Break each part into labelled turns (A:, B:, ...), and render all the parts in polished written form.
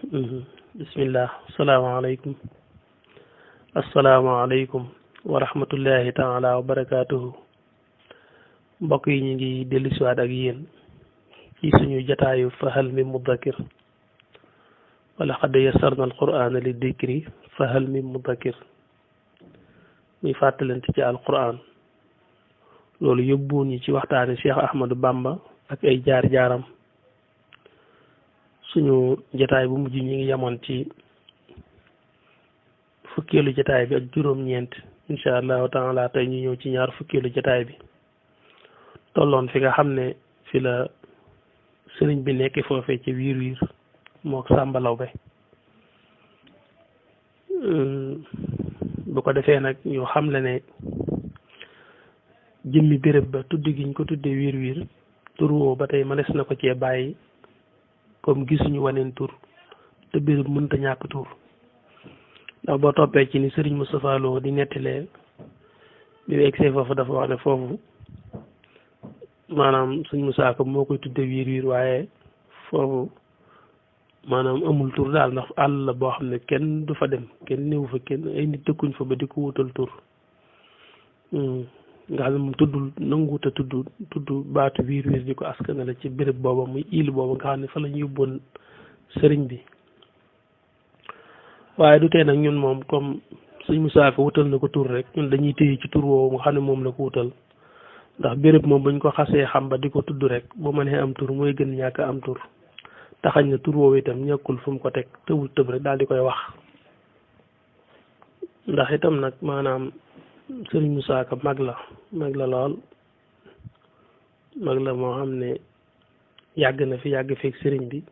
A: bismillah asalaamaaleykum wa rahmatullahi taala wa barakaatuhu. mbokk yi ñu ngi dellusiwaat ak yéen ci suñu jataayu fahal min mudakkir wala qad yassarna alqur'ana li dikri fahal min mudakkir muy fàttalante ci alqur'an. loolu yóbbuwoon ñi ci waxtaani cheikh Ahmadou Bamba ak ay jaar-jaaram. suñu jataay bu mujj ñi ngi yamoon ci fukkeelu jataay bi ak juróom-ñeent incha allahu taala tey ñu ñëw ci ñaar fukkeelu jataay bi tolloon fi nga xam ne fi la sëriñ bi nekk foofee ci wiir wiir mook sàmbalaw be bu ko defee nag ñu xam le ne jëmmi béréb ba tudd giñ ko tudde wiir wiir tur woo ba tey mënees na ko cee bàyyi comme gisuñu waneen tur te béréb mënta ñàkk tur ndax boo toppee ci ni Sëriñ Moustapha Lo di nettalee bi mu egsee foofu dafa wax ne foofu maanaam Sëriñ Moussa Ka moo koy tudde wiir wiir waaye foofu maanaam amul tur daal ndax àll la boo xam ne kenn du fa dem kenn néew fa kenn ay nit dëkkuñ fa ba di ko wutal tur nga xam ne moom tuddul nanguwut a tudd baatu wiir wiir di ko askan la ci béréb booba muy île booba nga xam ne fa la ñu yóbboon sëriñ bi waaye du tee nag ñun moom comme Sëriñ Musaa Ka wutal na ko tur rek ñun dañuy téye ci tur woowu nga xam ne moom la ko wutal ndax béréb moom buñ ko xasee xam ba di ko tudd rek bu mënee am tur mooy gën ñàkk am tur taxañ na tur woowu itam ñàkkul fu mu ko teg tëbul tëb rek daal di koy wax ndax itam nag maanaam Sëriñ Musaa Ka mag la lool mag la moo xam ne yàgg na fi yàgg feek sëriñ bi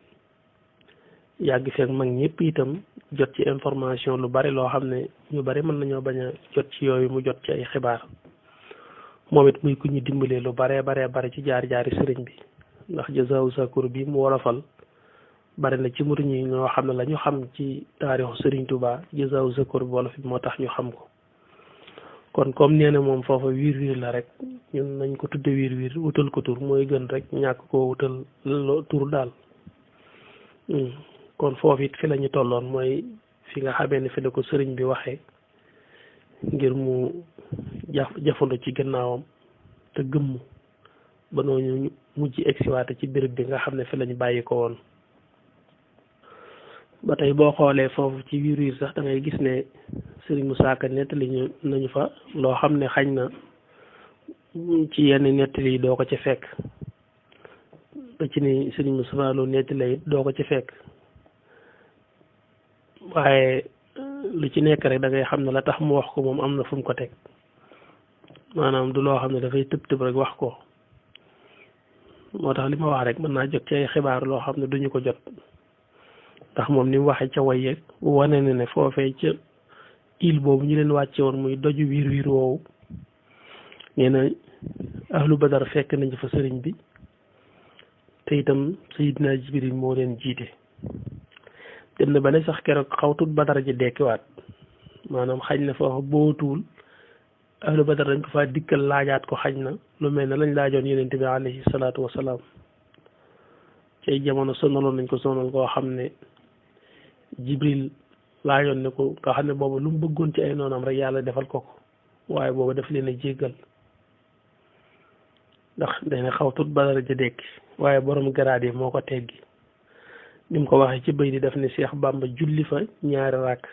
A: yàgg feek mag ñëpp itam jot ci information lu bari loo xam ne ñu bari mën nañoo bañ a jot ci yooyu mu jot ci ay xibaar moom it muy ku ñu dimbalee lu bare bari ci jaar-jaari sëriñ bi ndax jazaawu sakur bi mu wolofal bari na ci murid ñi ñoo xam ne la ñu xam ci taarixu Sëriñ Tuubaa jazaawu sakur bi wolof bi moo tax ñu xam ko kon comme nee na moom foofa wiir wiir la rek ñun nañ ko tudde wiir wiir wutal ko tur mooy gën rek ñàkk koo wutal tur daal kon foofu it fi la ñu tolloon mooy fi nga xamee ne fi la ko sëriñ bi waxee ngir mu jafandu ci gannaawam te gëmm ba noonu mujj egsiwaate ci béréb bi nga xam ne fi lañu bàyyi ko woon ba tey boo xoolee foofu ci wiir wiir sax da ngay gis ne Sëriñ Musaa Ka nettali nañu fa loo xam ne xañ na ci yenn nettali yi doo ko ci fekk ba ci ni Sëriñ Moustapha Lo nettali it doo ko ci fekk waaye lu ci nekk rek da ngay xam ne la tax mu wax ko moom am na fu mu ko teg maanaam du loo xam ne dafay tëb rek wax ko moo tax li ma wax rek mën naa jot ci ay xibaar loo xam ne duñu ko jot ndax moom ni mu waxee ca way yeeg wane ne foofee ca île boobu ñu leen wàcce woon muy doju wiir wiir woowu nee na ahlu badar fekk nañ fa sëriñ bi te itam sayidna jibril moo leen jiite dem na ba ne sax keroog xawtut badar ji dekkiwaat maanaam xañ na foofu bootuwul ahlu badar dañ ko faa dikkal laajaat ko xañ na lu mel ne lañ laajoon yonent bi alayhi salaatu wasalaam cay jamono sonaloon nañ ko sonal koo xam ne jibril laajoon ne ko nga xam ne boobu lu mu bëggoon ci ay noonam rek yàlla defal ko waaye boobu daf leen a jéggal ndax dana xawtut badara ja dekki waaye borom garaad yi moo ko teggi ni mu ko waxee ci bëy di def ne Cheikh Bamba julli fa ñaari rakk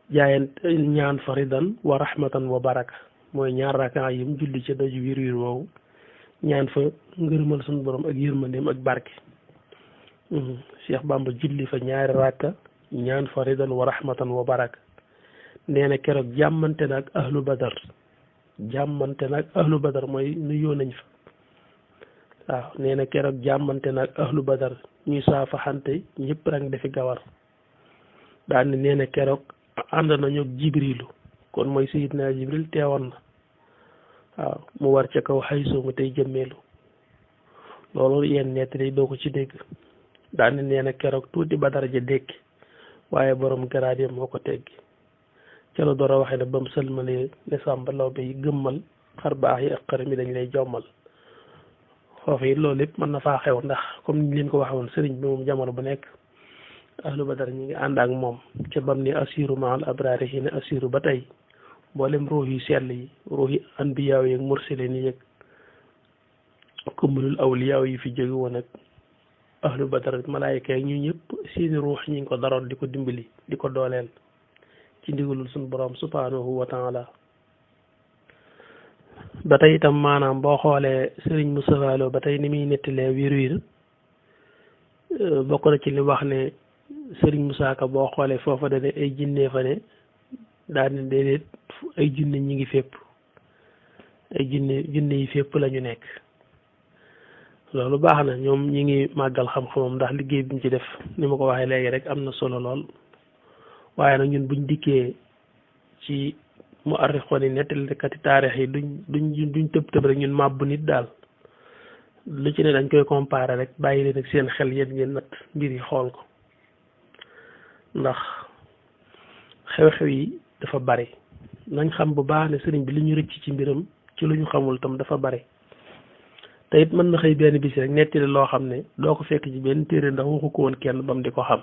A: jaayan ñaan fa ridan wa rahmatan wa baraka mooy ñaar rakka yi mu julli ci doju wiir wiir woowu ñaan fa ngërëmal suñu borom ak yërmandeem ak barke Cheikh Bamba julli fa ñaari rakka ñaan fa ridan wa rahmatan wa baraka nee na keroog jàmmante nag ahlu badar mooy nuyoo nañ fa waaw nee na keroog jàmmante nag ahlu badar ñuy saafaxante ñëpp rek defi gawar daal ne nee na keroog ànd nañu ak jibrilu kon mooy sayidna jibril teewoon na waaw mu war ca kaw xaysoo mu tey jëmmeelu loolu yenn nettali doo ko ci dégg daal ne nee na keroog tuuti badar ja dekki waaye borom garaad yi moo ko teggi ca la door a waxee ne ba mu sëlmalee ne sàmba law bi gëmmal xar baax yi ak xar mi dañ lay jommal foofu it loolu lépp mën na faa xew ndax comme ni leen ko waxee woon sëriñ bi moom jamono bu nekk ahlu badar ñi ngi ànd ak moom ca bam ni asiru maal abraari yi ne asiru ba tey mboolem ruux yu sell yi ruux yi anbiyaaw yi ak mursalin yi ak kumulul awliyaaw yi fi jóge woon ak ahlu badar malaayika yi ñu ñëpp seeni ruux ñi ngi ko daroon di ko dimbali di ko dooleel ci ndigalul suñu borom subhanahu wa taala ba tey itam maanaam boo xoolee Sëriñ Moustapha Lo ba tey ni muy nettalee wiir bokk na ci li wax ne Sëriñ Moussa Ka boo xoolee foofa dane ay jinne fa ne daa ne déedéet ay junne ñi ngi fépp ay junne yi fépp la ñu nekk loolu baax na ñoom ñi ngi màggal xam-xamam ndax liggéey bi ñu ci def ni ma ko waxee léegi rek am na solo lool waaye nag ñun buñ dikkee ci mu arrixoon yi nettalikati taarix yi duñ tëb rek ñun màbbu nit daal lu ci ne dañ koy comparer rek bàyyi leen ak seen xel yéen ngeen natt mbir yi xool ko ndax xew-xew yi dafa bari nañ xam bu baax ne sëriñ bi li ñu rëcc ci mbiram ci lu ñu xamul tam dafa bari te it mën na xëy benn bis rek nettali loo xam ne doo ko fekk ci benn téere ndax waxu ko woon kenn bam di ko xam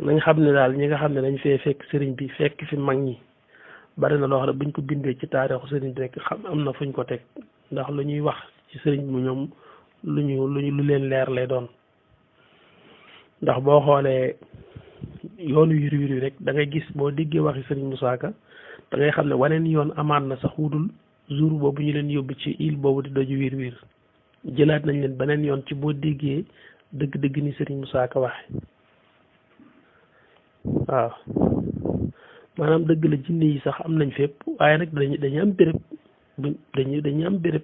A: nañ xam ne daal ñi nga xam ne dañ fee fekk sëriñ bi fekk fi mag ñi bari na loo xam ne buñ ko bindee ci taarixu sëriñ bi rek xam am na fuñ ko teg ndax lu ñuy wax ci sëriñ bi ñoom lu leen leer lay doon ndax boo xoolee yoonu wir rek da ngay gis boo déggee waxi sëriñ Moussa Ka da ngay xam ne waneen yoon amaat na sax wudul jour boobu ñu leen yóbbu ci île boobu di doju wir jëlaat nañ leen beneen yoon ci boo déggee dëgg-dëgg ni sëriñ Moussa Ka waxe waaw maanaam dëgg la jinne yi sax am nañ fépp waaye nag dañu am béréb dañu am béréb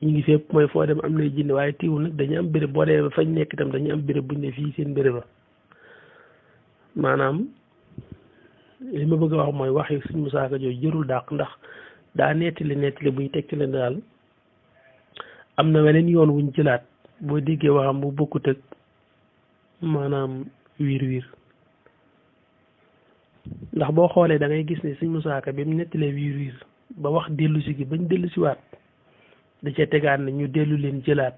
A: ñu ngi fépp mooy foo dem am nay jinne waaye tiiwul nag dañu am béréb boo demee ba fañ nekk itam dañu am béréb buñ ne fii seen béréb la maanaam li ma bëgg a wax mooy wax yi suñ Moussa Ka jooju jërul dàq ndax daa nettali buy teg ci leen daal am na weneen yoon wuñ jëlaat boo déggee waxam bu bokkut ak maanaam wiir ndax boo xoolee da ngay gis ne suñ Moussa Ka bi mu nettalee wiir ba wax dellu si gi bañ dellu si waat da cee tegaat ne ñu dellu leen jëlaat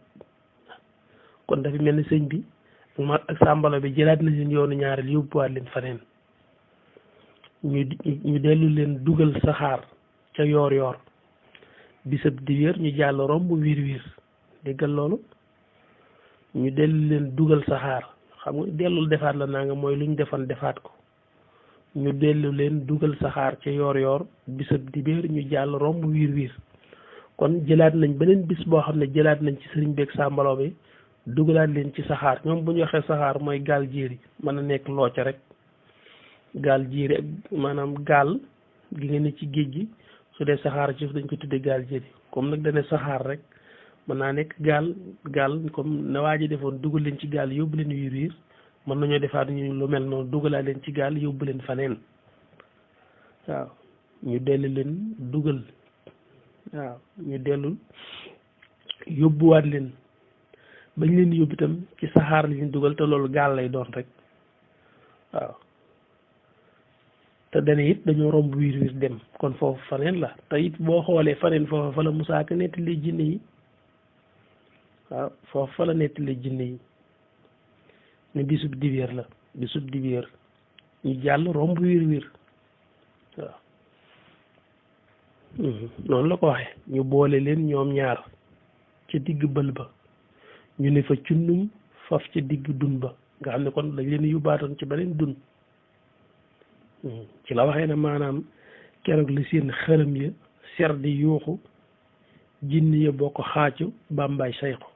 A: kon dafa mel ni sëñ bi ak sàmbalo bi jëlaat na leen yoonu ñaareel yóbbuwaat leen faneen ñu dellu leen dugal saxaar ca yoor bisab diwéer ñu jàll romb wiir déggal loolu ñu dellu leen dugal saxaar xam nga dellul defaat la naa nga mooy lu ñu defan defaat ko ñu dellu leen dugal saxaar ca yoor bisab diwéer ñu jàll romb wiir kon jëlaat nañ beneen bis boo xam ne jëlaat nañ ci sëriñ beeg sàmbaloo bi dugalaat leen ci saxaar ñoom bu ñu waxee saxaar mooy gaal jéeri mën a nekk looca rek gaal jéeri ak maanaam gaal gi nga ne ci géej gi su dee saxaar ci dañ ko tuddee gaal jéeri comme nag dane saxaar rek mën naa nekk gaal comme na waa ji defoon dugal leen ci gaal yóbbu leen wiir mën nañoo defaat ñu lu mel noonu dugalaat leen ci gaal yóbbu leen faneen waaw ñu dellu leen dugal waaw ñu dellu yóbbuwaat leen bañ leen yóbbu itam ci saxaar li ñu dugal te loolu gaal lay doon rek waaw te dane it dañoo romb wiir dem kon foofu faneen la te it boo xoolee faneen foofu fa la Moussa Ka nettali jinne yi waaw foofu fa la nettali jinne yi ne bisub dibeer la bisub dibeer ñu jàll romb wiir waaw noonu la ko waxee ñu boole leen ñoom ñaar ca digg bël ba ñu ne fa cunnum faf ca digg dun ba nga xam ne kon dañ leen yóbbaatoon ci beneen dun ci la waxee ne maanaam keroog la seen xërëm ya ser di yuuxu jinni ya boo ko xaacu bàmbaay sayxu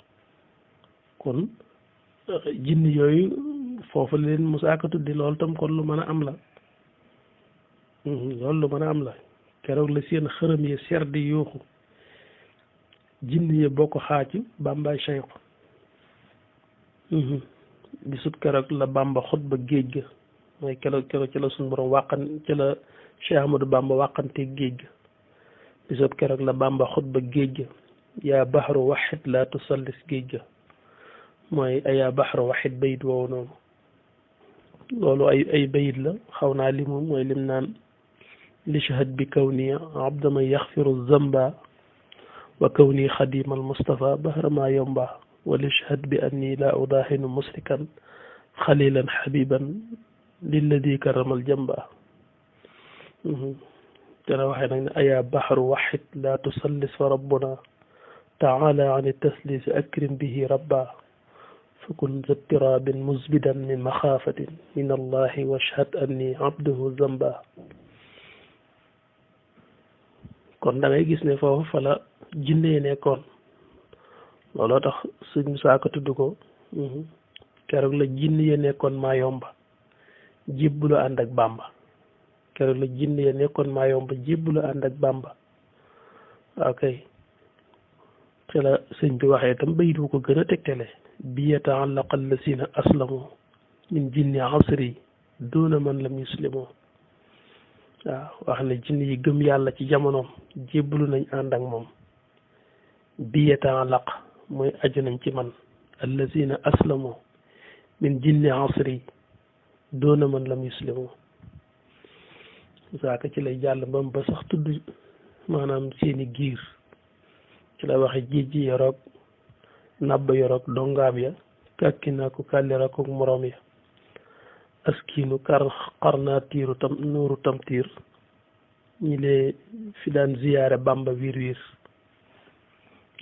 A: kon jinni yooyu foofu leen Moussa Ka tuddi loolu tam kon lu mën a am la loolu lu mën a am la keroog la seen xërëm ya ser di yuuxu jinni ya boo ko xaacu bàmbaay sayxu bisub keroog la Bamba xutba géej ga mooy keroog ci la suñu borom ci la Cheikh Ahmadou Bamba wàqante géej ga bisub keroog la Bamba xutba géej ga yaa baxru waxit laa tusallis géej ga mooy yaa baxru waxit bayit woowu noonu loolu ay bayit la xaw naa limu mooy lim naan li shahad bi kawni abdama yaxfiru zamba wa kawni xadimal Mustafa baxra ma yomba ولاشهد بأني لا أضاهن مسركا خليلا حبيبا للذي كرم الجنب ترى واحد أيا بحر وحد لا تسلس فربنا تعالى عن التسليس أكرم به ربا فكن ذا اضطراب مزبدا من مخافة من الله واشهد أني عبده ذنبا kon da ngay gis ne foofu fa la jinne yi nekkoon looloo tax sëñ Musaa Ka tudd ko keroog la jinne yi nekkoon maa yomba jébbalu ànd ak Bàmba keroog la jinne yi nekkoon maa yomba jébbalu ànd ak Bàmba ok te la sëñ bi waxee itam bayit wu ko gën a tegtale bi yata'allaqa allasina aslamu min jinni asri duna man lam yuslimu waaw wax ne jinne yi gëm yàlla ci jamonoom jébbalu nañ ànd ak moom bi yata'allaq mooy aju nañ ci man allasina aslamu min jinni asri duna man lam yuslimu saaka ci lay jàll mbam ba sax tudd maanaam seeni giir ci la waxe jijji yoroog nabba yoroog dongaam ya kàkki naa ko kàllira ko moroom ya askinu xar naa tiiru tam nuuru tam tiir ñi lee fi daan ziyaare Bàmba wiir wiir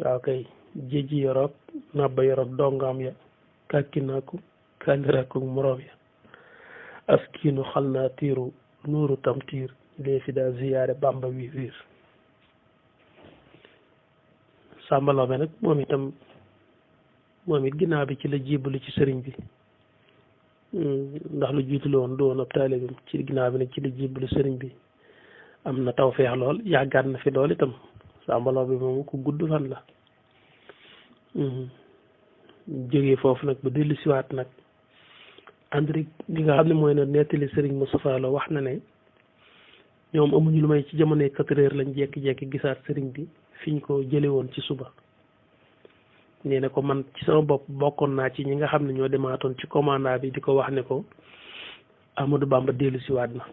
A: waaw kay jijji yoroog nabba yoroog dongaam ya kàkki naa ko kàllira ko moroom ya askinu xal naa tiiru nuuru tam tiir ñi lee fi daan ziyaare Bàmba wiir wiir Sàmba Lawbe nag moom it ginnaaw bi ci la jébbalu ci sëriñ bi ndax lu jiitu woon du woon ab taalibeem ci ginnaaw bi nag ci la jébbalu sëriñ bi am na tawfeex lool yàggaat na fi lool itam Sàmba Lawbe moom ku gudd fan la jógee foofu nag ba dellu siwaat nag André bi nga xam ne mooy na nettali sëriñ Moustapha Lo wax na ne ñoom amuñu lu may ci jamonoy 4 heures lañ jekki-jekki gisaat sëriñ bi fiñ ko jële woon ci suba nee na ko man ci sama bopp bokkoon naa ci ñi nga xam ne ñoo demaatoon ci commandant bi di ko wax ne ko Ahmadou Bamba dellu siwaat na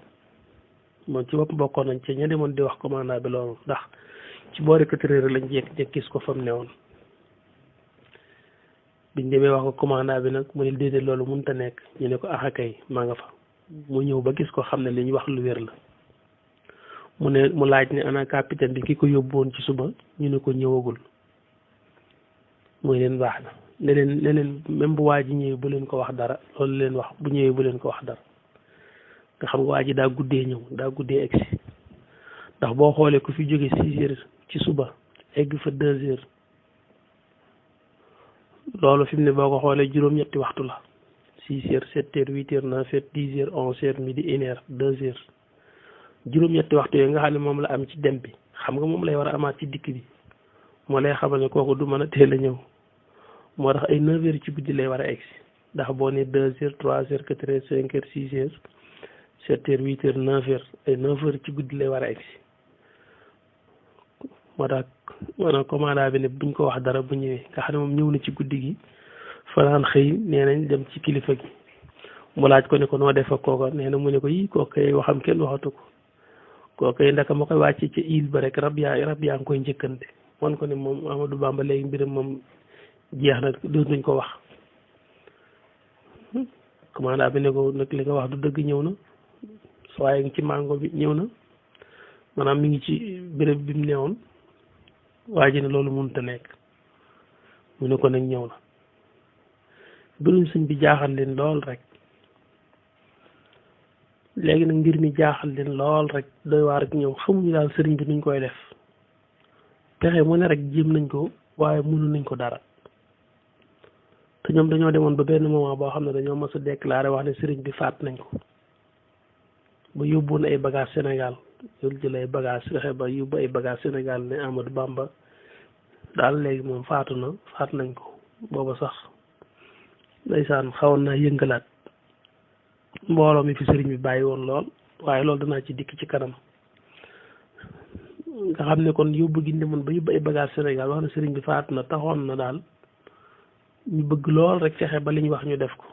A: moom ci bopp bokkoon nañ ci ña demoon di wax commandant bi loolu ndax ci boori 4 heures lañ jekki-jekki gis ko fa mu ne woon biñ demee wax ko commandant bi nag mu ne déedéet loolu mënut a nekk ñu ne ko kay maa nga fa mu ñëw ba gis ko xam ne li ñu wax lu wér la mu laaj ne ana capitaine bi ki ko yóbbuwoon ci suba ñu ne ko ñëwagul mooy leen baax na ne leen même bu waa ji ñëwee bu leen ko wax dara loolu leen wax bu ñëwee bu leen ko wax dara nga xam nga waa ji daa guddee ñëw daa guddee egsi ndax boo xoolee ku fi jóge 6 heures ci suba egg fa 2 heures loolu fi mu ne boo ko xoolee juróom-ñetti waxtu la 6 heures 7 heures 8 heures 9 heures 10 heures 11 heures midi 1 heure 2 heures juróom-ñetti waxtu yooyu nga xam ne moom la am ci dem bi xam nga moom lay war a amaat ci dikk bi moo lay xamal ne kooku du mën a teel a ñëw moo tax ay 9 heures ci guddi lay war a egsi ndax boo ne 2 heures 3 heures 4 heures 5 heures 6 heures 7 heures 8 heures 9 heures ay 9 heures ci guddi lay war a egsi moo tax maanaam commandant bi ne buñ ko wax dara bu ñëwee nga xam ne moom ñëw na ci guddi gi fanaan xëy nee nañ dem ci kilifa gi mu laaj ko ne ko noo def ak kooka nee na mu ne ko yii kooka waxam kenn waxatu ko kooka ndaka ma koy wàcce ci île ba rek rab yaa ngi koy njëkkante wan ko ne moom Ahmadou Bamba léegi mbiram moom jeex na dootu nañ ko wax commandant bi ne ko nag li nga wax du dëgg ñëw na waaye ngi ci mango bi ñëw na maanaam mi ngi ci béréb bi mu newoon waa ji ne loolu mënut a nekk mu ne ko nag ñëw na mbirum sëñ bi jaaxal leen lool rek léegi nag mbir mi jaaxal leen lool rek doy waar rek ñoom xamuñu daal sëriñ bi nuñ koy def pexe mu ne rek jéem nañ ko waaye mënu nañ ko dara te ñoom dañoo demoon ba benn moment boo xam ne dañoo mës a déclaré wax ne sëriñ bi faat nañ ko ba yóbbuwoon ay bagage Sénégal yoolu jël ay bagage fexe ba yóbbu ay bagage Sénégal ne Ahmadou Bamba daal léegi moom faat nañ ko booba sax ndeysaan xawoon naa yëngalaat mbooloo mi fi sëriñ bi bàyyi woon lool waaye loolu danaa ci dikk ci kanam nga xam ne kon yóbbu gi demoon ba yóbbu ay bagage Sénégal wax na sëriñ bi faatu na taxoon na daal ñu bëgg lool rek fexe ba li ñu wax ñu def ko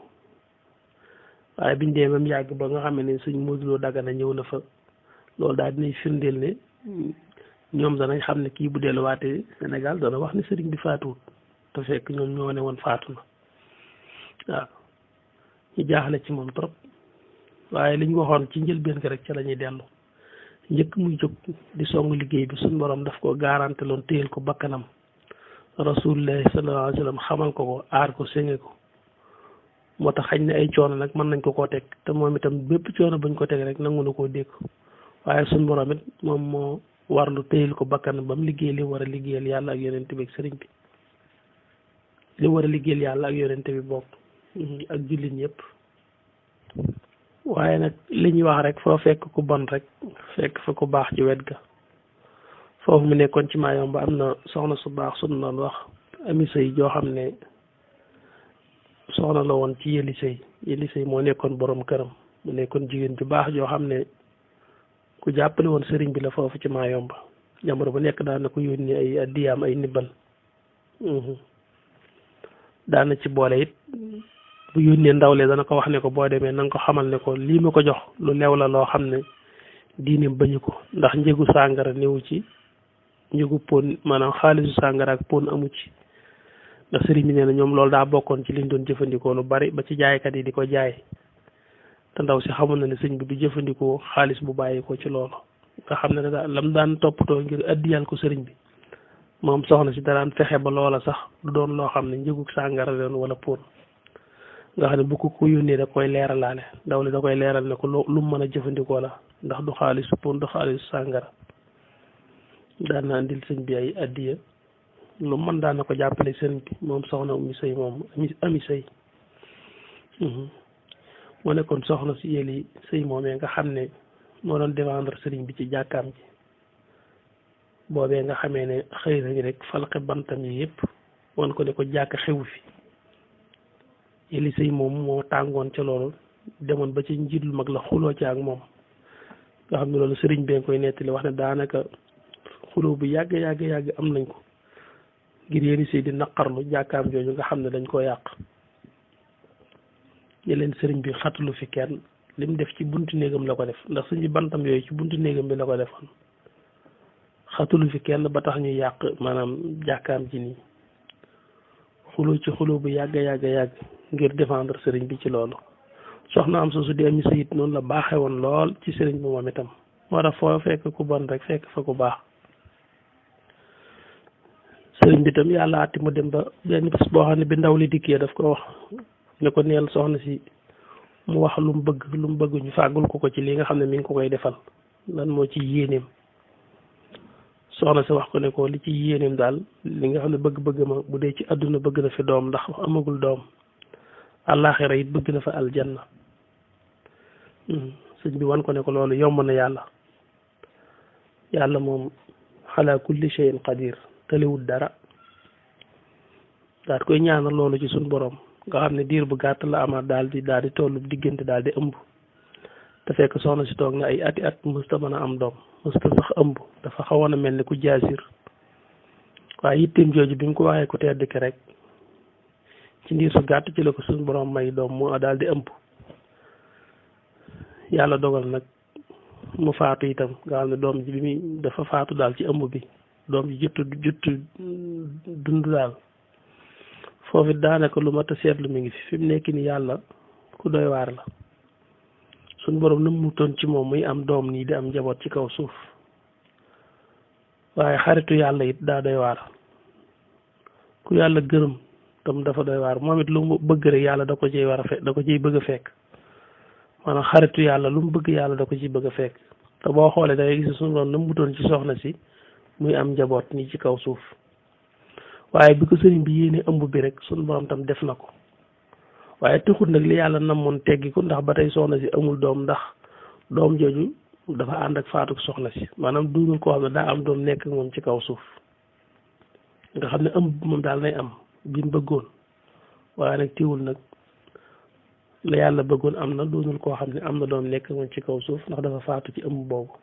A: waaye biñ dee même yàgg ba nga xam ne suñ moduloo Dagana ñëw na fa loolu daal dinañ firndeel ne ñoom danañ xam ne kii bu delluwaatee Sénégal dana wax ne sëriñ bi faatuwut te fekk ñoom ñoo ne woon faatu na waaw ñu jaaxle ci moom trop waaye li ñu waxoon ci njëlbeen gi rek ca la ñuy dellu njëkk muy jóg di song liggéey bi suñu borom daf ko garanté loon téyel ko bakkanam rasulullah sallallahu alayhi wa sallam xamal ko aar ko sénge ko moo tax xañ ne ay coono nag mën nañ ko koo teg te moom itam bépp coono buñ ko teg rek nangu na koo dégg waaye suñu borom it moom moo warlu téyel ko bakkanam ba mu liggéey li war a liggéeyal yàlla ak yonent bi ak sëriñ bi li war a liggéeyal yàlla ak yonent bi bokk ak jullit ñëpp waaye nag li ñuy wax rek foo fekk ku bon rek fekk fa ku baax ci wet ga foofu mu nekkoon ci Mayumba am na soxna su baax suñu doon wax ami sëy joo xam ne soxna la woon ci yëli sëy moo nekkoon borom këram mu nekkoon jigéen ju baax joo xam ne ku jàppale woon sëriñ bi la foofu ci Mayumba jamono bu nekk daan na ko yónni ay addiyaam ay nibbal daan na ci boole it bu yónnee ndawle dana ko wax ne ko boo demee na nga ko xamal ne ko lii ma ko jox lu leew la loo xam ne diine bañu ko ndax njëgu sàngara néewu ci njëgu pon maanaam xaalisu sàngara ak pon amu ci ndax sëriñ bi nee na ñoom loolu daa bokkoon ci liñ doon jëfandikoo lu bari ba ci jaaykat yi di ko jaay te ndaw si xamul na ne sëñ bi du jëfandikoo xaalis bu bàyyi ko ci loolu nga xam ne daal lam daan toppatoo ngir addiyal ko sëriñ bi moom soxna si daraan fexe ba loola sax du doon loo xam ne njëgu sàngara doon wala pon nga xam ne bu ko yónnee da koy leeralaale ndaw li da koy leeral ne ko lu mu mën a jëfandikoo la ndax du xaalisu pon du xaalisu sàngara daan na andil sëñ bi ay addiya lu mën daan na ko jàppale sëriñ bi moom soxna Oumy Seye moom Ami Seye moo nekkoon soxna si yëli sëy moomee nga xam ne moo doon défendre sëriñ bi ci jàkkaam ji boobee nga xamee ne xëy nañu rek falqe bantam yi yëpp wan ko ne ko jàkk xewu fi yëli sëy moom moo tàngoon ca loolu demoon ba ci njiit lu mag la xuloo ci ak moom nga xam ne loolu sëriñ bee koy nettali wax ne daanaka xuloo bu yàgg am nañ ko ngir yëli sëy di naqarlu jàkkaam jooju nga xam ne dañ koo yàq ne leen sëriñ bi xatulu fi kenn li mu def ci buntu néegam la ko def ndax suñu bantam yooyu ci buntu néegam bi la ko defoon xatulu fi kenn ba tax ñu yàq maanaam jàkkaam ji nii xuloo ci xuloo bu yàgg ngir défendre sëriñ bi ci loolu soxna am su di Ami Seye it noonu la baaxee woon lool ci sëriñ bi moom itam moo tax foo fekk ku bon rek fekk fa ku baax sëriñ bi itam yàlla atti mu dem ba benn bés boo xam ne bi ndaw li dikkee daf ko wax ne ko neel soxna si mu wax lu mu bëgg ñu fàggul ko ci li nga xam ne mi ngi ko koy defal lan moo ci yéeneem soxna si wax ko ne ko li ci yéeneem daal li nga xam ne bëgg-bëgg ma bu dee ci àdduna bëgg na fi doom ndax amagul doom àllaaxira it bëgg na fa aljanna sëñ bi wan ko ne ko loolu yomb na yàlla moom ala kulli shay'in qadir tëlewul dara daal koy ñaanal loolu ci suñ borom nga xam ne diir bu gàtt la amaat daal di tollu diggante daal di ëmb te fekk soxna si toog na ay ati at mësta mën a am doom mësta sax ëmb dafa xawoon a mel ni ku jaasir waaye yitteem jooju bi mu ko waxee ku tedd ki rek ci ndiir su gàtt ci la ko suñ borom may doom mu daal di ëmb yàlla dogal nag mu faatu itam nga xam ne doom ji bi muy dafa faatu daal ci ëmb bi doom ji juttu dund daal foofu daanaka lu mat a seetlu mi ngi fi mu nekk ni yàlla ku doy waar la suñ borom na mu toon ci moom muy am doom nii di am njaboot ci kaw suuf waaye xaritu yàlla it daa doy waar ku yàlla gërëm tam dafa doy waar moom it lu mu bëgg rek yàlla da ko ciy da ko ciy bëgg a fekk maanaam xaritu yàlla lu mu bëgg yàlla da ko ciy bëgg a fekk te boo xoolee da ngay gis suñu borom na mu toon ci soxna si muy am njaboot nii ci kaw suuf waaye bi ko sëriñ bi yéene ëmb bi rek suñu borom tam def na ko waaye taxul nag li yàlla namoon teggi ko ndax ba tey soxna si amul doom ndax doom jooju dafa ànd ak faatu soxna si maanaam duunul koo xam ne daa am doom nekk moom ci kaw suuf nga xam ne ëmb moom daal nay am bi mu bëggoon waaye nag tiwul nag la yàlla bëggoon am na duunul koo xam ne am na doom nekk moom ci kaw suuf ndax dafa faatu ci ëmb boobu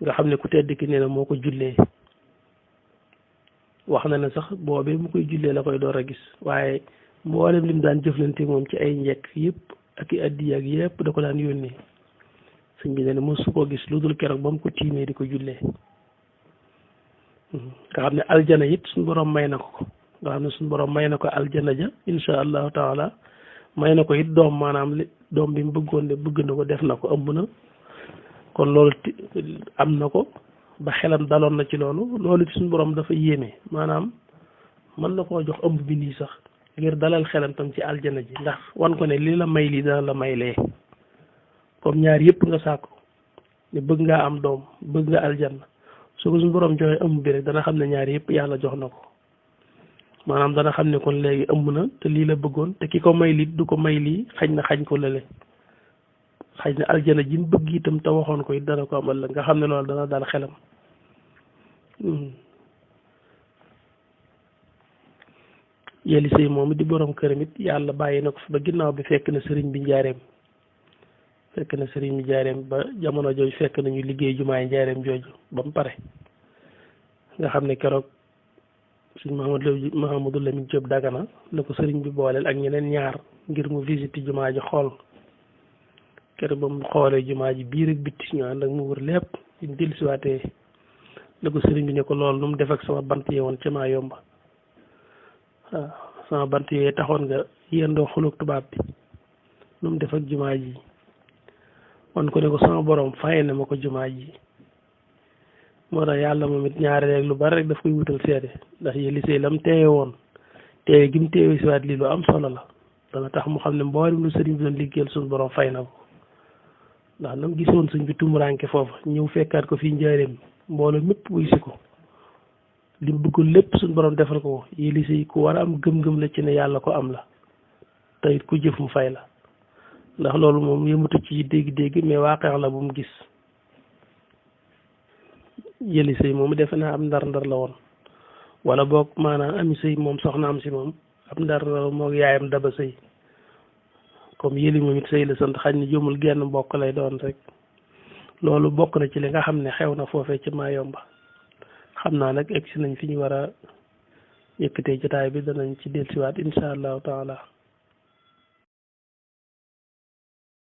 A: nga xam ne ku tedd ki nee na moo ko jullee wax na ne sax boobee mu koy jullee la koy door a gis waaye mboolem lim daan jëflante moom ci ay njekk yëpp ak i addiya ak yëpp da ko daan yónnee sëñ bi ne mosu koo gis lu dul keroog ba mu ko tiimee di ko jullee nga xam ne aljana it suñu borom may na ko nga xam ne suñu borom may na ko aljana ja insha allahu taala may na ko it doom maanaam li doom bi mu bëggoon ne bëgg na ko def na ko ëmb na kon loolu am na ko ba xelam daloon na ci loolu it suñu borom dafa yéeme maanaam mën na koo jox ëmb bi nii sax ngir dalal xelam tam ci aljana ji ndax wan ko ne li la may lii dana la may lee comme ñaar yëpp nga sàkku ne bëgg ngaa am doom bëgg nga aljanna su ko suñu borom joxee ëmb bi rek dana xam ne ñaar yëpp yàlla jox na ko maanaam dana xam ne kon léegi ëmb na te lii la bëggoon te ki ko may lii du ko may lii xañ na xañ ko lële xañ na aljana ji mu bëgg itam te waxoon ko it dana ko amal la nga xam ne loolu dana dal xelam yëli sëy moom di borom këram it yàlla bàyyi na ko fi ba ginnaaw bi fekk na sëriñ bi njaareem ba jamono jooju fekk nañu liggéey jumaay njaareem jooju ba mu pare nga xam ne keroog suñ Mahamadou Lamine Diop Dagana la ko sëriñ bi booleel ak ñeneen ñaar ngir mu visite jumaa ji xool keroog ba mu xoolee jumaa ji biir ak bitti ñu ànd ak mu wër lépp ñu dellusiwaatee la ko sëriñ bi ne ko loolu nu mu def ak sama bant yi woon ca maa yomba waaw sama bant yooyu taxoon nga yendoo xulóog tubaab bi nu mu def ak jumaa ji wan ko ne ko sama borom fay na ma ko jumaa ji moo tax yàlla moom it ñaari rek lu bari rek daf koy wutal seede ndax yëli sëy lam teewe woon teewe gi mu teewe si waat lii lu am solo la dana tax mu xam ne mboolem lu sëriñ bi doon liggéeyal suñu borom fay na ko ndax nam gisoon sëñ bi tumuraanke foofa ñëw fekkaat ko fii njaareem mbooloo mépp wuy si ko li mu bëggul lépp suñu borom defal ko yëli sëy ku war a am gëm-gëm la ci ne yàlla ko am la te it ku jëf mu fay la ndax loolu moom yëmutu ci dégg-dégg mais waaqeex la bu mu gis yëli sëy moom defe naa am ndar-ndar la woon wala boog maanaam ami sëy moom soxnaam si moom am ndar-ndar moog yaayam daba sëy comme yëli moom it sëy la sant xañ ne jëmul genn mbokk lay doon rek loolu bokk na ci li nga xam ne xew na foofee ci Mayomba xam naa nag egsi nañ fi ñu war a yëkkatee jotaay bi danañ ci dellusiwaat incha allahu taala